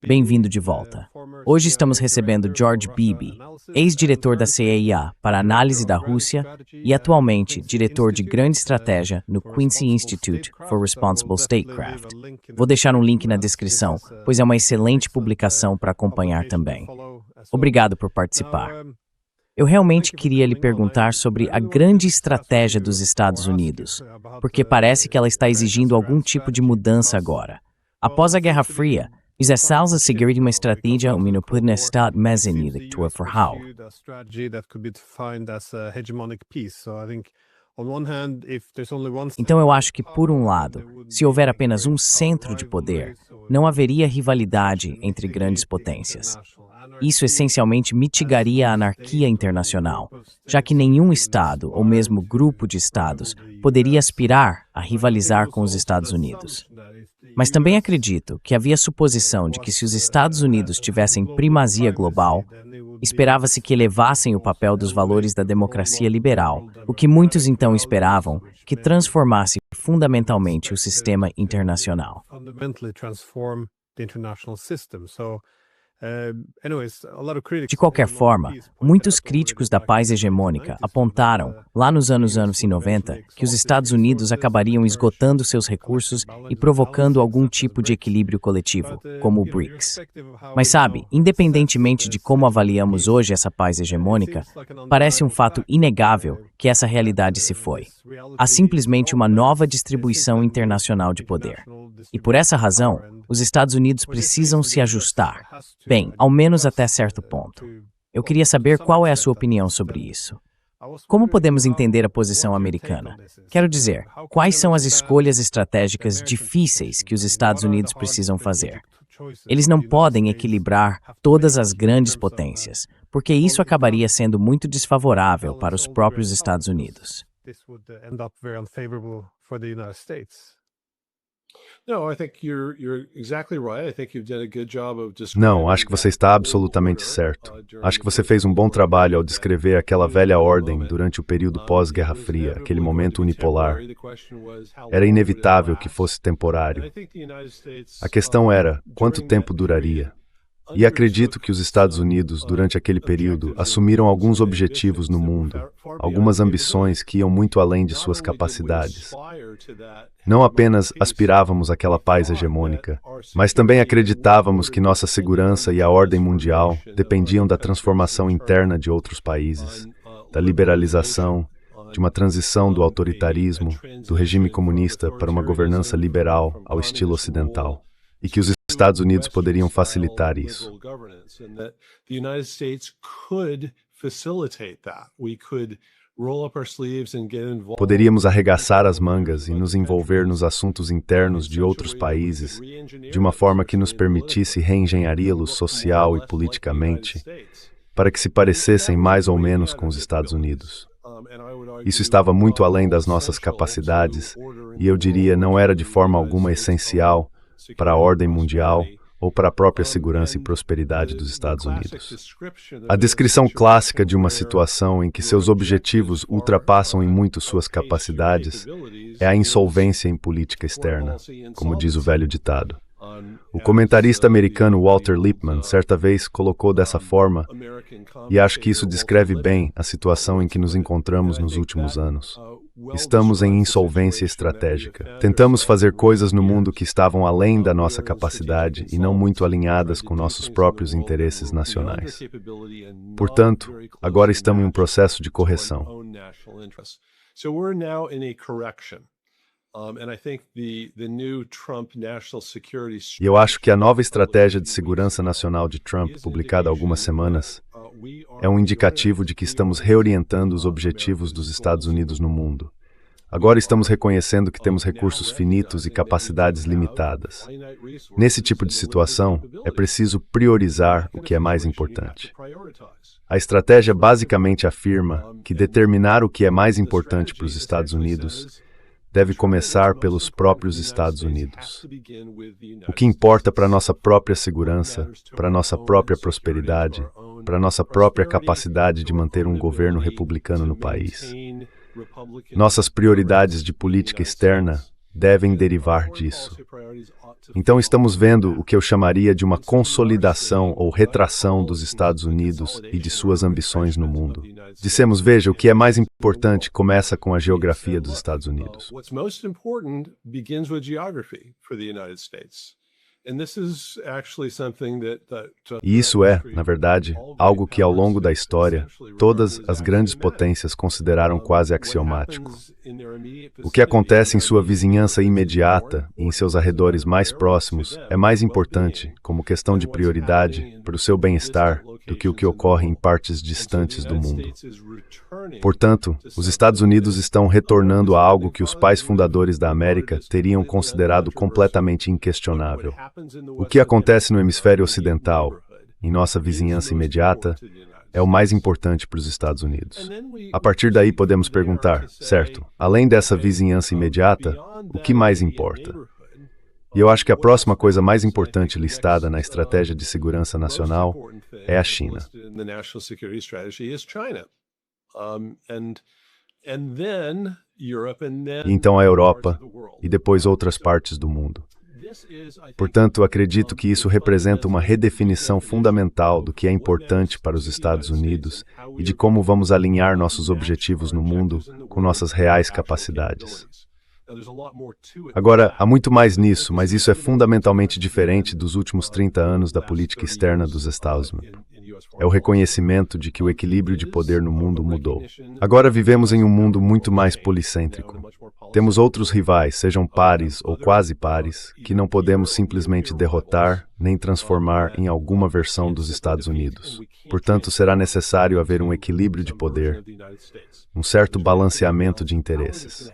Bem-vindo de volta. Hoje estamos recebendo George Beebe, ex-diretor da CIA para análise da Rússia e atualmente diretor de grande estratégia no Quincy Institute for Responsible Statecraft. Vou deixar um link na descrição, pois é uma excelente publicação para acompanhar também. Obrigado por participar. Eu realmente queria lhe perguntar sobre a grande estratégia dos Estados Unidos, porque parece que ela está exigindo algum tipo de mudança agora. Após a Guerra Fria, exerce a seguir uma estratégia para Estado mezenidictua for how? Então eu acho que, por um lado, se houver apenas um centro de poder, não haveria rivalidade entre grandes potências. Isso essencialmente mitigaria a anarquia internacional, já que nenhum Estado, ou mesmo grupo de Estados, poderia aspirar a rivalizar com os Estados Unidos. Mas também acredito que havia suposição de que se os Estados Unidos tivessem primazia global, esperava-se que elevassem o papel dos valores da democracia liberal, o que muitos então esperavam que transformasse fundamentalmente o sistema internacional. De qualquer forma, muitos críticos da paz hegemônica apontaram, lá nos anos 90, que os Estados Unidos acabariam esgotando seus recursos e provocando algum tipo de equilíbrio coletivo, como o BRICS. Mas sabe, independentemente de como avaliamos hoje essa paz hegemônica, parece um fato inegável que essa realidade se foi. Há simplesmente uma nova distribuição internacional de poder. E por essa razão, os Estados Unidos precisam se ajustar. Bem, ao menos até certo ponto. Eu queria saber qual é a sua opinião sobre isso. Como podemos entender a posição americana? Quero dizer, quais são as escolhas estratégicas difíceis que os Estados Unidos precisam fazer? Eles não podem equilibrar todas as grandes potências, porque isso acabaria sendo muito desfavorável para os próprios Estados Unidos. Não, acho que você está absolutamente certo. Acho que você fez um bom trabalho ao descrever aquela velha ordem durante o período pós-Guerra Fria, aquele momento unipolar. Era inevitável que fosse temporário. A questão era, quanto tempo duraria? E acredito que os Estados Unidos, durante aquele período, assumiram alguns objetivos no mundo, algumas ambições que iam muito além de suas capacidades. Não apenas aspirávamos àquela paz hegemônica, mas também acreditávamos que nossa segurança e a ordem mundial dependiam da transformação interna de outros países, da liberalização, de uma transição do autoritarismo, do regime comunista para uma governança liberal ao estilo ocidental, e que os Estados Unidos poderiam facilitar isso. Poderíamos arregaçar as mangas e nos envolver nos assuntos internos de outros países de uma forma que nos permitisse reengenharia-los social e politicamente, para que se parecessem mais ou menos com os Estados Unidos. Isso estava muito além das nossas capacidades e, eu diria, não era de forma alguma essencial para a ordem mundial ou para a própria segurança e prosperidade dos Estados Unidos. A descrição clássica de uma situação em que seus objetivos ultrapassam em muito suas capacidades é a insolvência em política externa, como diz o velho ditado. O comentarista americano Walter Lippmann certa vez colocou dessa forma, e acho que isso descreve bem a situação em que nos encontramos nos últimos anos. Estamos em insolvência estratégica. Tentamos fazer coisas no mundo que estavam além da nossa capacidade e não muito alinhadas com nossos próprios interesses nacionais. Portanto, agora estamos em um processo de correção. E eu acho que a nova estratégia de segurança nacional de Trump, publicada há algumas semanas, é um indicativo de que estamos reorientando os objetivos dos Estados Unidos no mundo. Agora estamos reconhecendo que temos recursos finitos e capacidades limitadas. Nesse tipo de situação, é preciso priorizar o que é mais importante. A estratégia basicamente afirma que determinar o que é mais importante para os Estados Unidos deve começar pelos próprios Estados Unidos. O que importa para nossa própria segurança, para nossa própria prosperidade, para nossa própria capacidade de manter um governo republicano no país. Nossas prioridades de política externa devem derivar disso. Então estamos vendo o que eu chamaria de uma consolidação ou retração dos Estados Unidos e de suas ambições no mundo. Dissemos, veja, o que é mais importante começa com a geografia dos Estados Unidos. E isso é, na verdade, algo que ao longo da história, todas as grandes potências consideraram quase axiomático. O que acontece em sua vizinhança imediata e em seus arredores mais próximos é mais importante, como questão de prioridade, para o seu bem-estar, do que o que ocorre em partes distantes do mundo. Portanto, os Estados Unidos estão retornando a algo que os pais fundadores da América teriam considerado completamente inquestionável. O que acontece no hemisfério ocidental, em nossa vizinhança imediata, é o mais importante para os Estados Unidos. A partir daí podemos perguntar, certo, além dessa vizinhança imediata, o que mais importa? E eu acho que a próxima coisa mais importante listada na Estratégia de Segurança Nacional é a China. E então a Europa, e depois outras partes do mundo. Portanto, acredito que isso representa uma redefinição fundamental do que é importante para os Estados Unidos e de como vamos alinhar nossos objetivos no mundo com nossas reais capacidades. Agora, há muito mais nisso, mas isso é fundamentalmente diferente dos últimos 30 anos da política externa dos establishment. É o reconhecimento de que o equilíbrio de poder no mundo mudou. Agora vivemos em um mundo muito mais policêntrico. Temos outros rivais, sejam pares ou quase pares, que não podemos simplesmente derrotar nem transformar em alguma versão dos Estados Unidos. Portanto, será necessário haver um equilíbrio de poder, um certo balanceamento de interesses.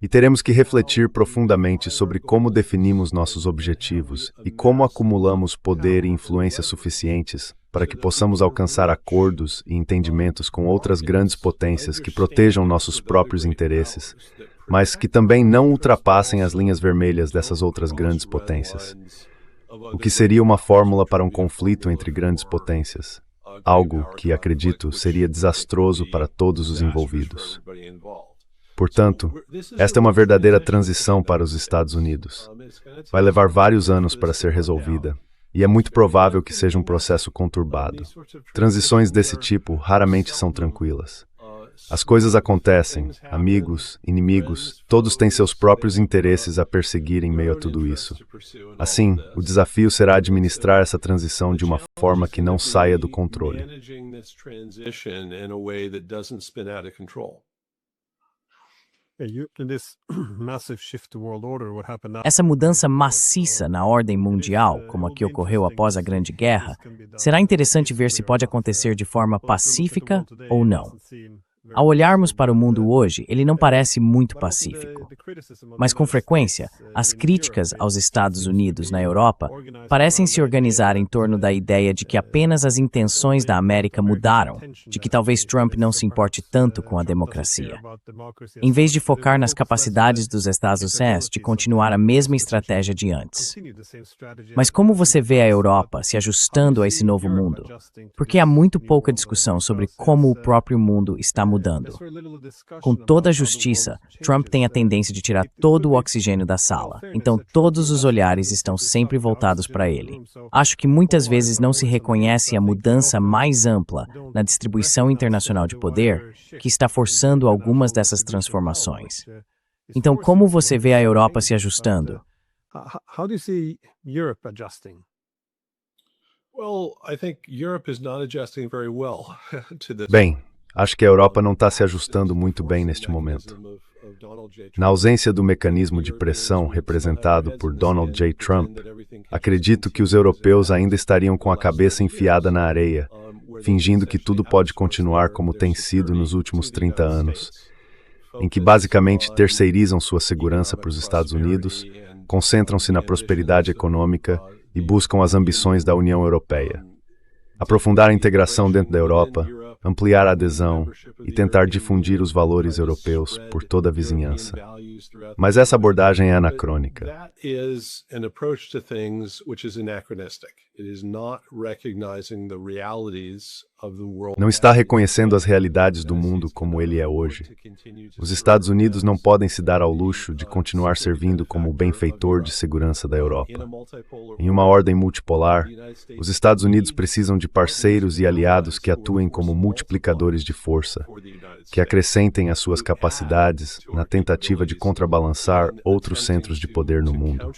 E teremos que refletir profundamente sobre como definimos nossos objetivos e como acumulamos poder e influência suficientes para que possamos alcançar acordos e entendimentos com outras grandes potências que protejam nossos próprios interesses, mas que também não ultrapassem as linhas vermelhas dessas outras grandes potências. O que seria uma fórmula para um conflito entre grandes potências? Algo que, acredito, seria desastroso para todos os envolvidos. Portanto, esta é uma verdadeira transição para os Estados Unidos. Vai levar vários anos para ser resolvida, e é muito provável que seja um processo conturbado. Transições desse tipo raramente são tranquilas. As coisas acontecem, amigos, inimigos, todos têm seus próprios interesses a perseguir em meio a tudo isso. Assim, o desafio será administrar essa transição de uma forma que não saia do controle. Essa mudança maciça na ordem mundial, como a que ocorreu após a Grande Guerra, será interessante ver se pode acontecer de forma pacífica ou não. Ao olharmos para o mundo hoje, ele não parece muito pacífico. Mas, com frequência, as críticas aos Estados Unidos na Europa parecem se organizar em torno da ideia de que apenas as intenções da América mudaram, de que talvez Trump não se importe tanto com a democracia. Em vez de focar nas capacidades dos Estados Unidos de continuar a mesma estratégia de antes. Mas como você vê a Europa se ajustando a esse novo mundo? Porque há muito pouca discussão sobre como o próprio mundo está mudando. Com toda a justiça, Trump tem a tendência de tirar todo o oxigênio da sala, então todos os olhares estão sempre voltados para ele. Acho que muitas vezes não se reconhece a mudança mais ampla na distribuição internacional de poder que está forçando algumas dessas transformações. Então, como você vê a Europa se ajustando? Bem, acho que a Europa não está se ajustando muito bem neste momento. Na ausência do mecanismo de pressão representado por Donald J. Trump, acredito que os europeus ainda estariam com a cabeça enfiada na areia, fingindo que tudo pode continuar como tem sido nos últimos 30 anos, em que basicamente terceirizam sua segurança para os Estados Unidos, concentram-se na prosperidade econômica e buscam as ambições da União Europeia. Aprofundar a integração dentro da Europa, ampliar a adesão e tentar difundir os valores europeus por toda a vizinhança. Mas essa abordagem é anacrônica. Não está reconhecendo as realidades do mundo como ele é hoje. Os Estados Unidos não podem se dar ao luxo de continuar servindo como o benfeitor de segurança da Europa. Em uma ordem multipolar, os Estados Unidos precisam de parceiros e aliados que atuem como multiplicadores de força, que acrescentem as suas capacidades na tentativa de contrabalançar outros centros de poder no mundo.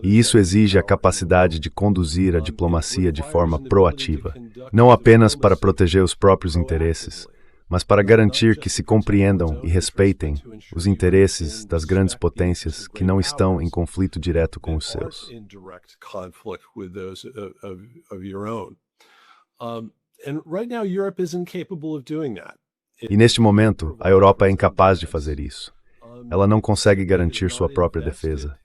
E isso exige a capacidade de conduzir a diplomacia de forma proativa, não apenas para proteger os próprios interesses, mas para garantir que se compreendam e respeitem os interesses das grandes potências que não estão em conflito direto com os seus. E neste momento, a Europa é incapaz de fazer isso. Ela não consegue garantir sua própria defesa.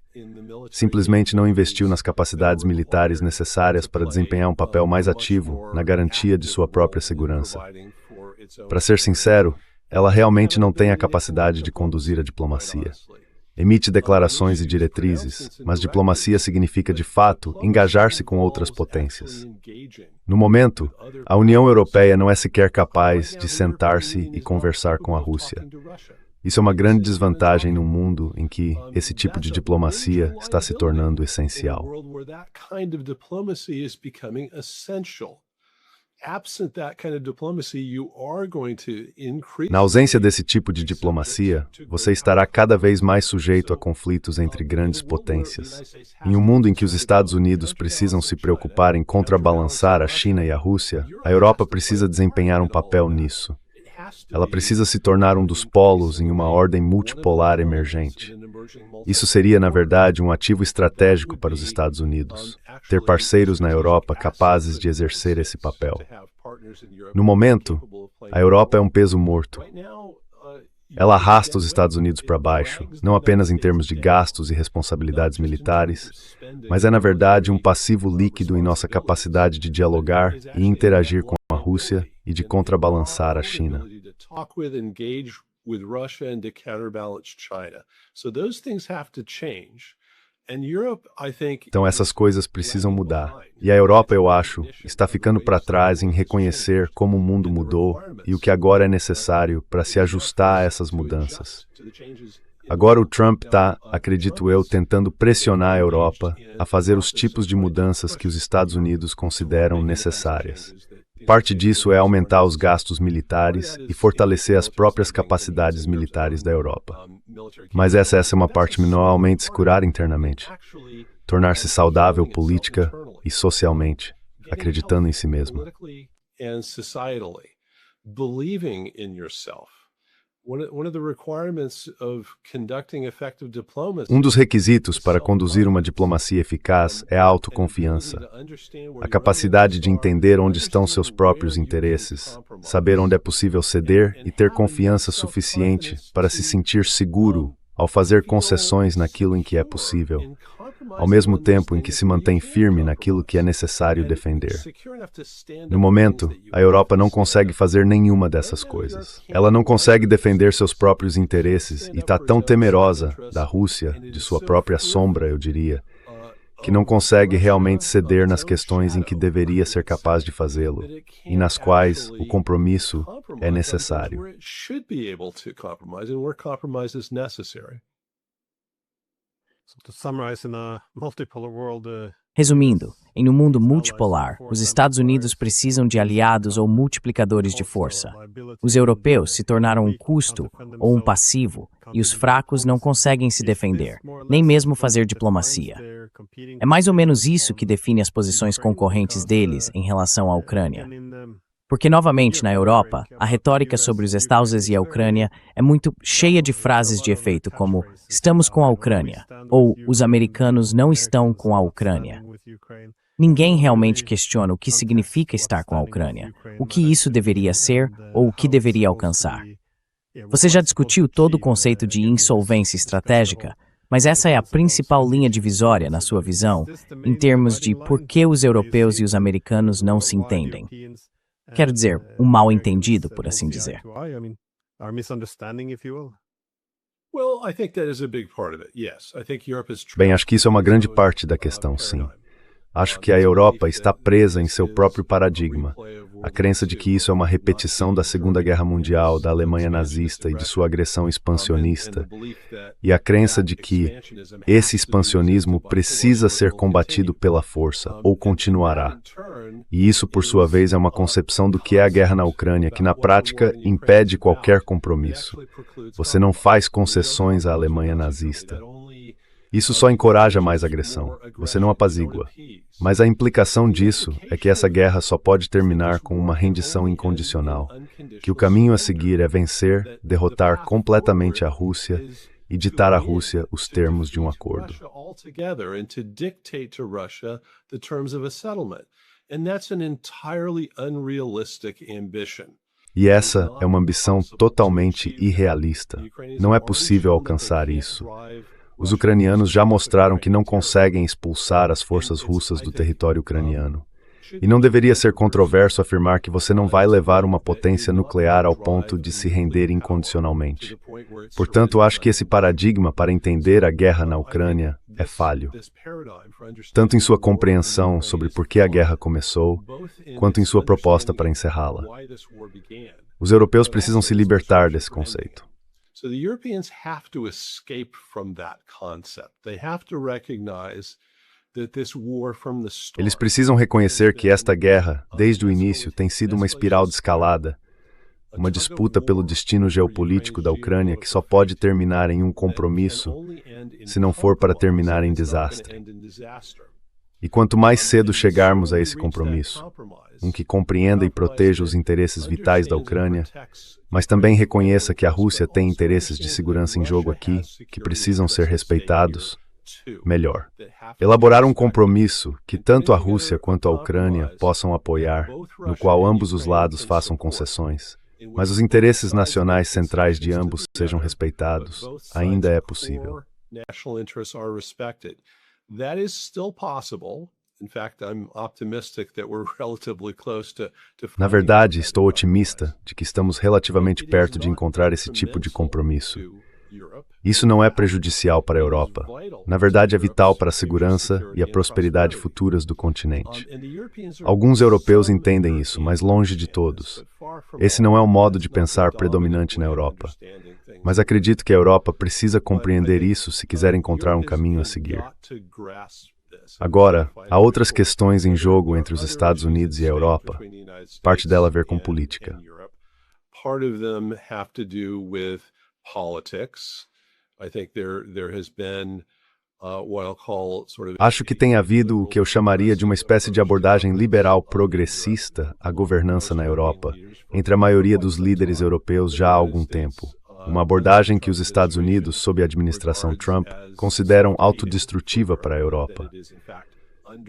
Simplesmente não investiu nas capacidades militares necessárias para desempenhar um papel mais ativo na garantia de sua própria segurança. Para ser sincero, ela realmente não tem a capacidade de conduzir a diplomacia. Emite declarações e diretrizes, mas diplomacia significa, de fato, engajar-se com outras potências. No momento, a União Europeia não é sequer capaz de sentar-se e conversar com a Rússia. Isso é uma grande desvantagem num mundo em que esse tipo de diplomacia está se tornando essencial. Na ausência desse tipo de diplomacia, você estará cada vez mais sujeito a conflitos entre grandes potências. Em um mundo em que os Estados Unidos precisam se preocupar em contrabalançar a China e a Rússia, a Europa precisa desempenhar um papel nisso. Ela precisa se tornar um dos polos em uma ordem multipolar emergente. Isso seria, na verdade, um ativo estratégico para os Estados Unidos, ter parceiros na Europa capazes de exercer esse papel. No momento, a Europa é um peso morto. Ela arrasta os Estados Unidos para baixo, não apenas em termos de gastos e responsabilidades militares, mas é, na verdade, um passivo líquido em nossa capacidade de dialogar e interagir com a Rússia e de contrabalançar a China. Então essas coisas precisam mudar. E a Europa, eu acho, está ficando para trás em reconhecer como o mundo mudou e o que agora é necessário para se ajustar a essas mudanças. Agora o Trump está, acredito eu, tentando pressionar a Europa a fazer os tipos de mudanças que os Estados Unidos consideram necessárias. Parte disso é aumentar os gastos militares e fortalecer as próprias capacidades militares da Europa. Mas essa é uma parte normalmente se curar internamente, tornar-se saudável política e socialmente, acreditando em si mesmo. Um dos requisitos para conduzir uma diplomacia eficaz é a autoconfiança, a capacidade de entender onde estão seus próprios interesses, saber onde é possível ceder e ter confiança suficiente para se sentir seguro ao fazer concessões naquilo em que é possível, ao mesmo tempo em que se mantém firme naquilo que é necessário defender. No momento, a Europa não consegue fazer nenhuma dessas coisas. Ela não consegue defender seus próprios interesses e está tão temerosa da Rússia, de sua própria sombra, eu diria, que não consegue realmente ceder nas questões em que deveria ser capaz de fazê-lo, e nas quais o compromisso é necessário. Resumindo, em um mundo multipolar, os Estados Unidos precisam de aliados ou multiplicadores de força. Os europeus se tornaram um custo ou um passivo, e os fracos não conseguem se defender, nem mesmo fazer diplomacia. É mais ou menos isso que define as posições concorrentes deles em relação à Ucrânia. Porque, novamente, na Europa, a retórica sobre os Estados e a Ucrânia é muito cheia de frases de efeito como "estamos com a Ucrânia" ou "os americanos não estão com a Ucrânia". Ninguém realmente questiona o que significa estar com a Ucrânia, o que isso deveria ser ou o que deveria alcançar. Você já discutiu todo o conceito de insolvência estratégica, mas essa é a principal linha divisória, na sua visão, em termos de por que os europeus e os americanos não se entendem. Quero dizer, um mal-entendido, por assim dizer. Bem, acho que isso é uma grande parte da questão, sim. Acho que a Europa está presa em seu próprio paradigma. A crença de que isso é uma repetição da Segunda Guerra Mundial, da Alemanha nazista e de sua agressão expansionista. E a crença de que esse expansionismo precisa ser combatido pela força, ou continuará. E isso, por sua vez, é uma concepção do que é a guerra na Ucrânia, que na prática impede qualquer compromisso. Você não faz concessões à Alemanha nazista. Isso só encoraja mais agressão. Você não apazigua. Mas a implicação disso é que essa guerra só pode terminar com uma rendição incondicional, que o caminho a seguir é vencer, derrotar completamente a Rússia e ditar à Rússia os termos de um acordo. E essa é uma ambição totalmente irrealista. Não é possível alcançar isso. Os ucranianos já mostraram que não conseguem expulsar as forças russas do território ucraniano. E não deveria ser controverso afirmar que você não vai levar uma potência nuclear ao ponto de se render incondicionalmente. Portanto, acho que esse paradigma para entender a guerra na Ucrânia é falho. Tanto em sua compreensão sobre por que a guerra começou, quanto em sua proposta para encerrá-la. Os europeus precisam se libertar desse conceito. So the Europeans have to escape from that concept. They have to recognize that this war from the start. Eles precisam reconhecer que esta guerra, desde o início, tem sido uma espiral de escalada, uma disputa pelo destino geopolítico da Ucrânia que só pode terminar em um compromisso, se não for para terminar em desastre. E quanto mais cedo chegarmos a esse compromisso, um que compreenda e proteja os interesses vitais da Ucrânia, mas também reconheça que a Rússia tem interesses de segurança em jogo aqui, que precisam ser respeitados, melhor. Elaborar um compromisso que tanto a Rússia quanto a Ucrânia possam apoiar, no qual ambos os lados façam concessões, mas os interesses nacionais centrais de ambos sejam respeitados, ainda é possível. Na verdade, estou otimista de que estamos relativamente perto de encontrar esse tipo de compromisso. Isso não é prejudicial para a Europa. Na verdade, é vital para a segurança e a prosperidade futuras do continente. Alguns europeus entendem isso, mas longe de todos. Esse não é o modo de pensar predominante na Europa. Mas acredito que a Europa precisa compreender isso se quiser encontrar um caminho a seguir. Agora, há outras questões em jogo entre os Estados Unidos e a Europa, parte dela a ver com política. Acho que tem havido o que eu chamaria de uma espécie de abordagem liberal progressista à governança na Europa, entre a maioria dos líderes europeus já há algum tempo. Uma abordagem que os Estados Unidos, sob a administração Trump, consideram autodestrutiva para a Europa.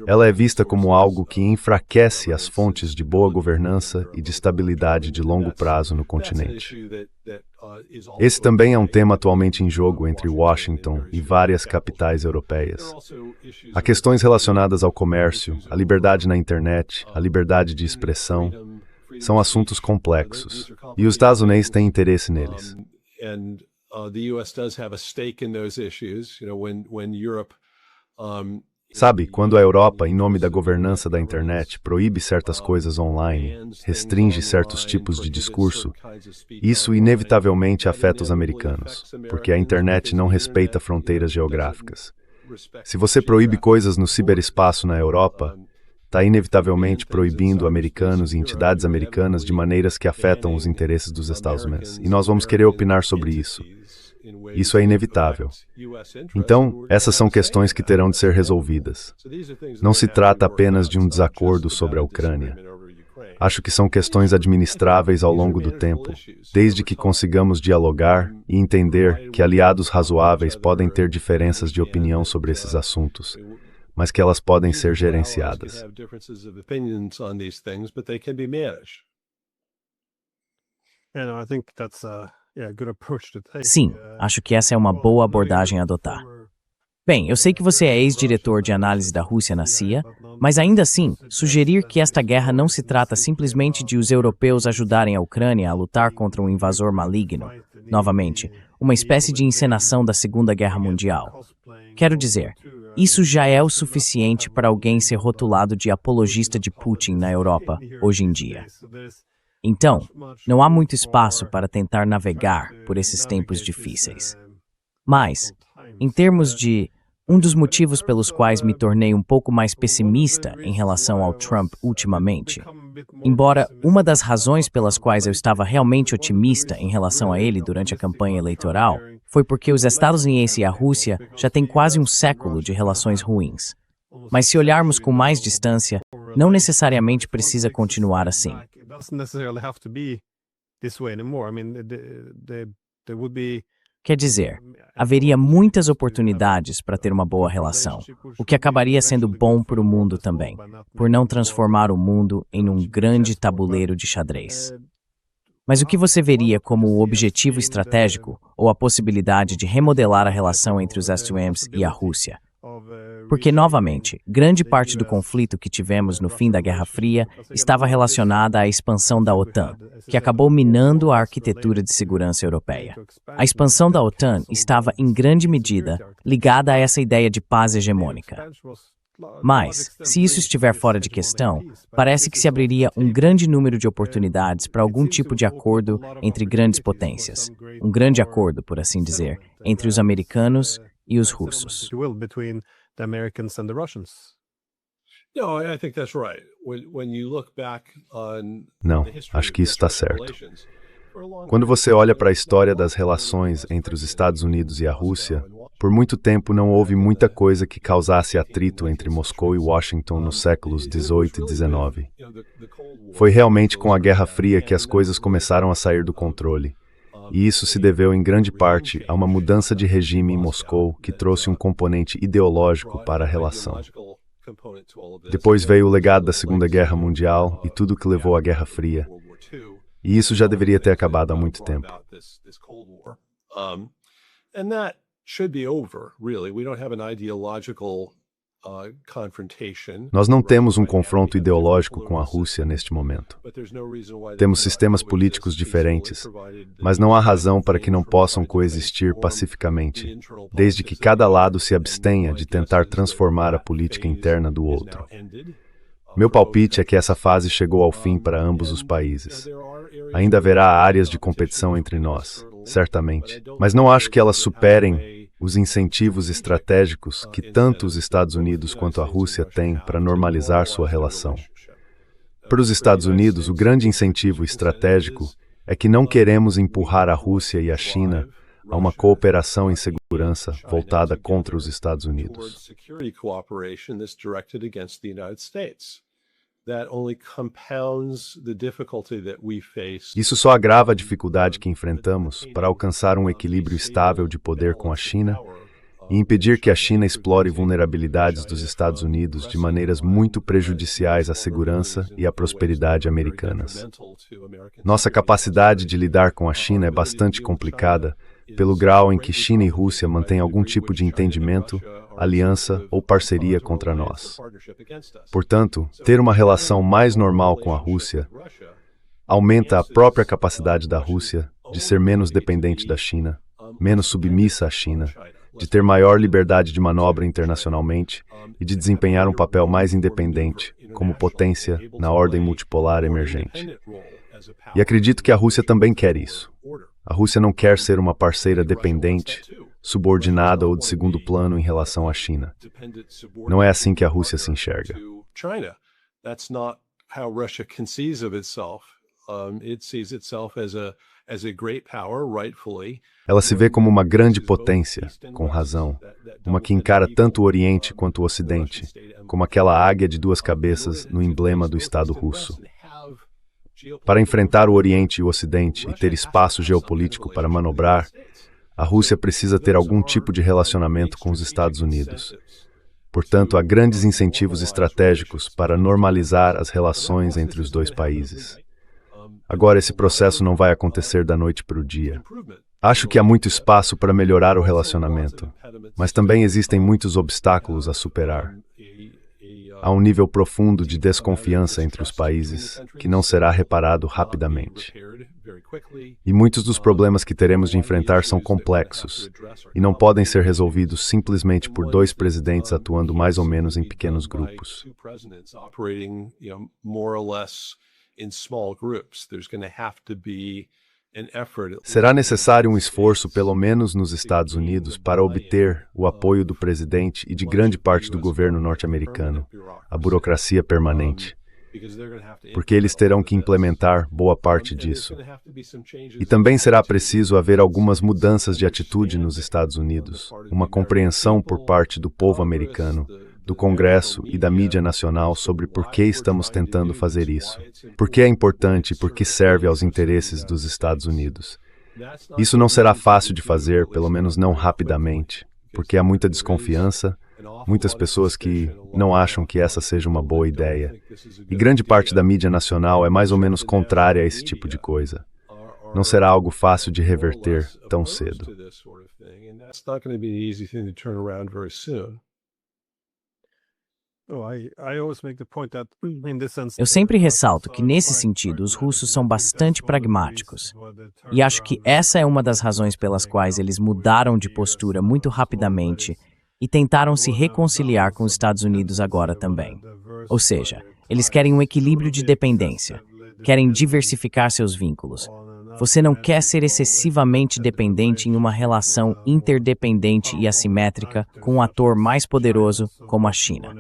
Ela é vista como algo que enfraquece as fontes de boa governança e de estabilidade de longo prazo no continente. Esse também é um tema atualmente em jogo entre Washington e várias capitais europeias. Há questões relacionadas ao comércio, à liberdade na internet, à liberdade de expressão. São assuntos complexos, e os Estados Unidos têm interesse neles. Sabe, quando a Europa, em nome da governança da internet, proíbe certas coisas online, restringe certos tipos de discurso, isso inevitavelmente afeta os americanos, porque a internet não respeita fronteiras geográficas. Se você proíbe coisas no ciberespaço na Europa, está inevitavelmente proibindo americanos e entidades americanas de maneiras que afetam os interesses dos Estados Unidos. E nós vamos querer opinar sobre isso. Isso é inevitável. Então, essas são questões que terão de ser resolvidas. Não se trata apenas de um desacordo sobre a Ucrânia. Acho que são questões administráveis ao longo do tempo, desde que consigamos dialogar e entender que aliados razoáveis podem ter diferenças de opinião sobre esses assuntos, mas que elas podem ser gerenciadas. Sim, acho que essa é uma boa abordagem a adotar. Bem, eu sei que você é ex-diretor de análise da Rússia na CIA, mas ainda assim, sugerir que esta guerra não se trata simplesmente de os europeus ajudarem a Ucrânia a lutar contra um invasor maligno, novamente, uma espécie de encenação da Segunda Guerra Mundial. Quero dizer, Isso já é o suficiente para alguém ser rotulado de apologista de Putin na Europa hoje em dia. Então, não há muito espaço para tentar navegar por esses tempos difíceis. Mas, em termos de um dos motivos pelos quais me tornei um pouco mais pessimista em relação ao Trump ultimamente, embora uma das razões pelas quais eu estava realmente otimista em relação a ele durante a campanha eleitoral foi porque os Estados Unidos e a Rússia já têm quase um século de relações ruins. Mas se olharmos com mais distância, não necessariamente precisa continuar assim. Quer dizer, haveria muitas oportunidades para ter uma boa relação, o que acabaria sendo bom para o mundo também, por não transformar o mundo em um grande tabuleiro de xadrez. Mas o que você veria como o objetivo estratégico ou a possibilidade de remodelar a relação entre os Estados Unidos e a Rússia? Porque, novamente, grande parte do conflito que tivemos no fim da Guerra Fria estava relacionada à expansão da OTAN, que acabou minando a arquitetura de segurança europeia. A expansão da OTAN estava, em grande medida, ligada a essa ideia de paz hegemônica. Mas, se isso estiver fora de questão, parece que se abriria um grande número de oportunidades para algum tipo de acordo entre grandes potências. Um grande acordo, por assim dizer, entre os americanos e os russos. Não, acho que isso está certo. Quando você olha para a história das relações entre os Estados Unidos e a Rússia, por muito tempo não houve muita coisa que causasse atrito entre Moscou e Washington nos séculos XVIII e XIX. Foi realmente com a Guerra Fria que as coisas começaram a sair do controle. E isso se deveu em grande parte a uma mudança de regime em Moscou que trouxe um componente ideológico para a relação. Depois veio o legado da Segunda Guerra Mundial e tudo que levou à Guerra Fria. E isso já deveria ter acabado há muito tempo. Nós não temos um confronto ideológico com a Rússia neste momento. Temos sistemas políticos diferentes, mas não há razão para que não possam coexistir pacificamente, desde que cada lado se abstenha de tentar transformar a política interna do outro. Meu palpite é que essa fase chegou ao fim para ambos os países. Ainda haverá áreas de competição entre nós, certamente, mas não acho que elas superem os incentivos estratégicos que tanto os Estados Unidos quanto a Rússia têm para normalizar sua relação. Para os Estados Unidos, o grande incentivo estratégico é que não queremos empurrar a Rússia e a China a uma cooperação em segurança voltada contra os Estados Unidos. Isso só agrava a dificuldade que enfrentamos para alcançar um equilíbrio estável de poder com a China e impedir que a China explore vulnerabilidades dos Estados Unidos de maneiras muito prejudiciais à segurança e à prosperidade americanas. Nossa capacidade de lidar com a China é bastante complicada, pelo grau em que China e Rússia mantêm algum tipo de entendimento, aliança ou parceria contra nós. Portanto, ter uma relação mais normal com a Rússia aumenta a própria capacidade da Rússia de ser menos dependente da China, menos submissa à China, de ter maior liberdade de manobra internacionalmente e de desempenhar um papel mais independente, como potência na ordem multipolar emergente. E acredito que a Rússia também quer isso. A Rússia não quer ser uma parceira dependente, subordinada ou de segundo plano em relação à China. Não é assim que a Rússia se enxerga. Ela se vê como uma grande potência, com razão, uma que encara tanto o Oriente quanto o Ocidente, como aquela águia de duas cabeças no emblema do Estado russo. Para enfrentar o Oriente e o Ocidente e ter espaço geopolítico para manobrar, a Rússia precisa ter algum tipo de relacionamento com os Estados Unidos. Portanto, há grandes incentivos estratégicos para normalizar as relações entre os dois países. Agora, esse processo não vai acontecer da noite para o dia. Acho que há muito espaço para melhorar o relacionamento, mas também existem muitos obstáculos a superar. Há um nível profundo de desconfiança entre os países que não será reparado rapidamente. E muitos dos problemas que teremos de enfrentar são complexos e não podem ser resolvidos simplesmente por dois presidentes atuando mais ou menos em pequenos grupos. Será necessário um esforço, pelo menos nos Estados Unidos, para obter o apoio do presidente e de grande parte do governo norte-americano, a burocracia permanente, porque eles terão que implementar boa parte disso. E também será preciso haver algumas mudanças de atitude nos Estados Unidos, uma compreensão por parte do povo americano, do Congresso e da mídia nacional sobre por que estamos tentando fazer isso, por que é importante e por que serve aos interesses dos Estados Unidos. Isso não será fácil de fazer, pelo menos não rapidamente, porque há muita desconfiança, muitas pessoas que não acham que essa seja uma boa ideia, e grande parte da mídia nacional é mais ou menos contrária a esse tipo de coisa. Não será algo fácil de reverter tão cedo. Eu sempre ressalto que, nesse sentido, os russos são bastante pragmáticos. E acho que essa é uma das razões pelas quais eles mudaram de postura muito rapidamente e tentaram se reconciliar com os Estados Unidos agora também. Ou seja, eles querem um equilíbrio de dependência, querem diversificar seus vínculos. Você não quer ser excessivamente dependente em uma relação interdependente e assimétrica com um ator mais poderoso como a China.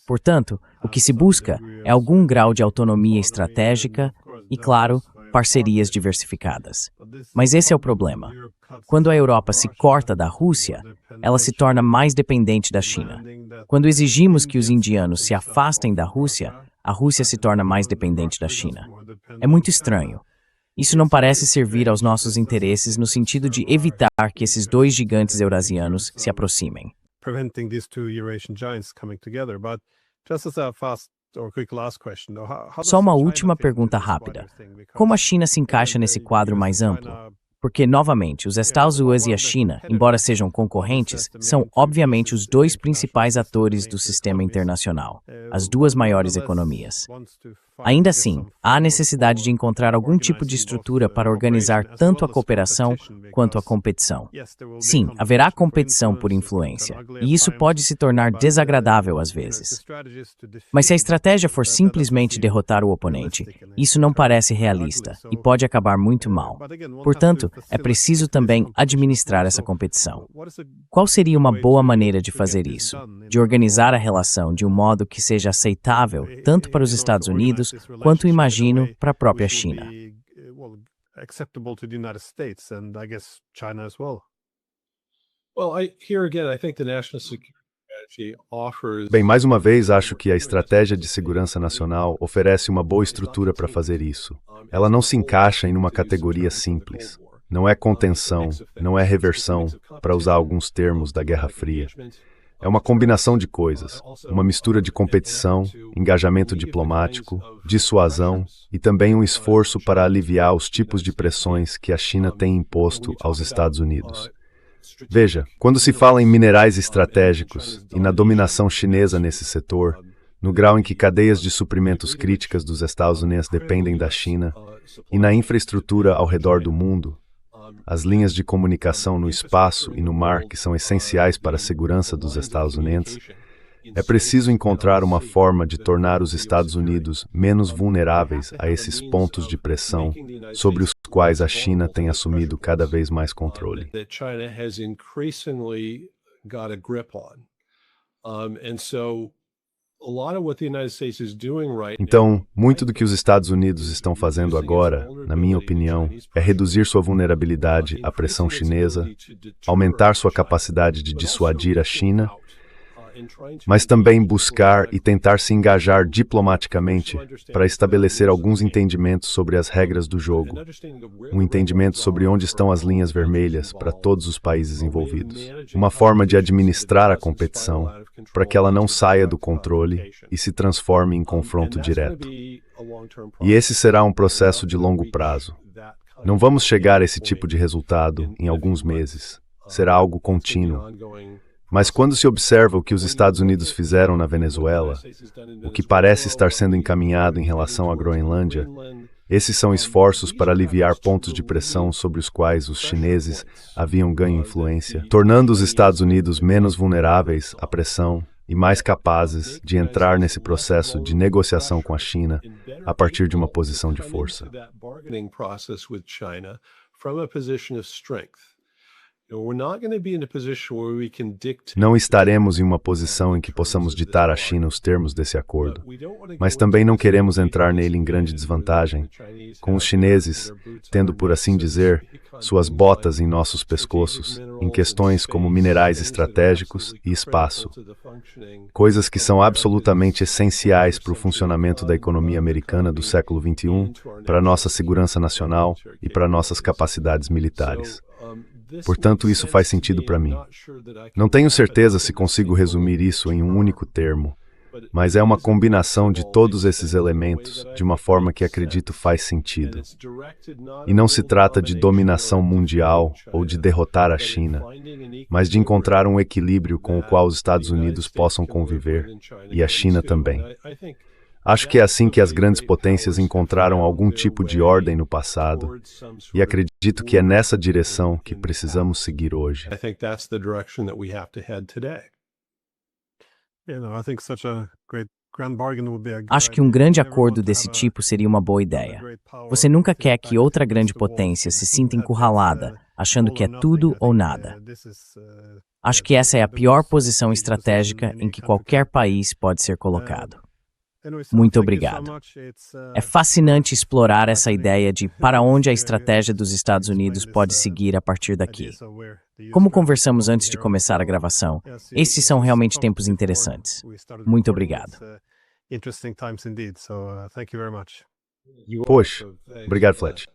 Portanto, o que se busca é algum grau de autonomia estratégica e, claro, parcerias diversificadas. Mas esse é o problema. Quando a Europa se corta da Rússia, ela se torna mais dependente da China. Quando exigimos que os indianos se afastem da Rússia, a Rússia se torna mais dependente da China. É muito estranho. Isso não parece servir aos nossos interesses no sentido de evitar que esses dois gigantes eurasianos se aproximem. Só uma última pergunta rápida. Como a China se encaixa nesse quadro mais amplo? Porque, novamente, os Estados Unidos e a China, embora sejam concorrentes, são obviamente os dois principais atores do sistema internacional, as duas maiores economias. Ainda assim, há a necessidade de encontrar algum tipo de estrutura para organizar tanto a cooperação quanto a competição. Sim, haverá competição por influência, e isso pode se tornar desagradável às vezes. Mas se a estratégia for simplesmente derrotar o oponente, isso não parece realista e pode acabar muito mal. Portanto, é preciso também administrar essa competição. Qual seria uma boa maneira de fazer isso? De organizar a relação de um modo que seja aceitável tanto para os Estados Unidos quanto, imagino, para a própria China. Bem, mais uma vez, acho que a estratégia de segurança nacional oferece uma boa estrutura para fazer isso. Ela não se encaixa em uma categoria simples. Não é contenção, não é reversão, para usar alguns termos da Guerra Fria. É uma combinação de coisas, uma mistura de competição, engajamento diplomático, dissuasão e também um esforço para aliviar os tipos de pressões que a China tem imposto aos Estados Unidos. Veja, quando se fala em minerais estratégicos e na dominação chinesa nesse setor, no grau em que cadeias de suprimentos críticas dos Estados Unidos dependem da China, e na infraestrutura ao redor do mundo, as linhas de comunicação no espaço e no mar que são essenciais para a segurança dos Estados Unidos, é preciso encontrar uma forma de tornar os Estados Unidos menos vulneráveis a esses pontos de pressão sobre os quais a China tem assumido cada vez mais controle. Então, muito do que os Estados Unidos estão fazendo agora, na minha opinião, é reduzir sua vulnerabilidade à pressão chinesa, aumentar sua capacidade de dissuadir a China, mas também buscar e tentar se engajar diplomaticamente para estabelecer alguns entendimentos sobre as regras do jogo, um entendimento sobre onde estão as linhas vermelhas para todos os países envolvidos, uma forma de administrar a competição para que ela não saia do controle e se transforme em confronto direto. E esse será um processo de longo prazo. Não vamos chegar a esse tipo de resultado em alguns meses. Será algo contínuo. Mas quando se observa o que os Estados Unidos fizeram na Venezuela, o que parece estar sendo encaminhado em relação à Groenlândia, esses são esforços para aliviar pontos de pressão sobre os quais os chineses haviam ganho influência, tornando os Estados Unidos menos vulneráveis à pressão e mais capazes de entrar nesse processo de negociação com a China a partir de uma posição de força. Não estaremos em uma posição em que possamos ditar à China os termos desse acordo, mas também não queremos entrar nele em grande desvantagem, com os chineses tendo, por assim dizer, suas botas em nossos pescoços, em questões como minerais estratégicos e espaço, coisas que são absolutamente essenciais para o funcionamento da economia americana do século XXI, para nossa segurança nacional e para nossas capacidades militares. Portanto, isso faz sentido para mim. Não tenho certeza se consigo resumir isso em um único termo, mas é uma combinação de todos esses elementos de uma forma que acredito faz sentido. E não se trata de dominação mundial ou de derrotar a China, mas de encontrar um equilíbrio com o qual os Estados Unidos possam conviver, e a China também. Acho que é assim que as grandes potências encontraram algum tipo de ordem no passado, e acredito que é nessa direção que precisamos seguir hoje. Acho que um grande acordo desse tipo seria uma boa ideia. Você nunca quer que outra grande potência se sinta encurralada, achando que é tudo ou nada. Acho que essa é a pior posição estratégica em que qualquer país pode ser colocado. Muito obrigado. É fascinante explorar essa ideia de para onde a estratégia dos Estados Unidos pode seguir a partir daqui. Como conversamos antes de começar a gravação, esses são realmente tempos interessantes. Muito obrigado. Poxa, obrigado, Fletch.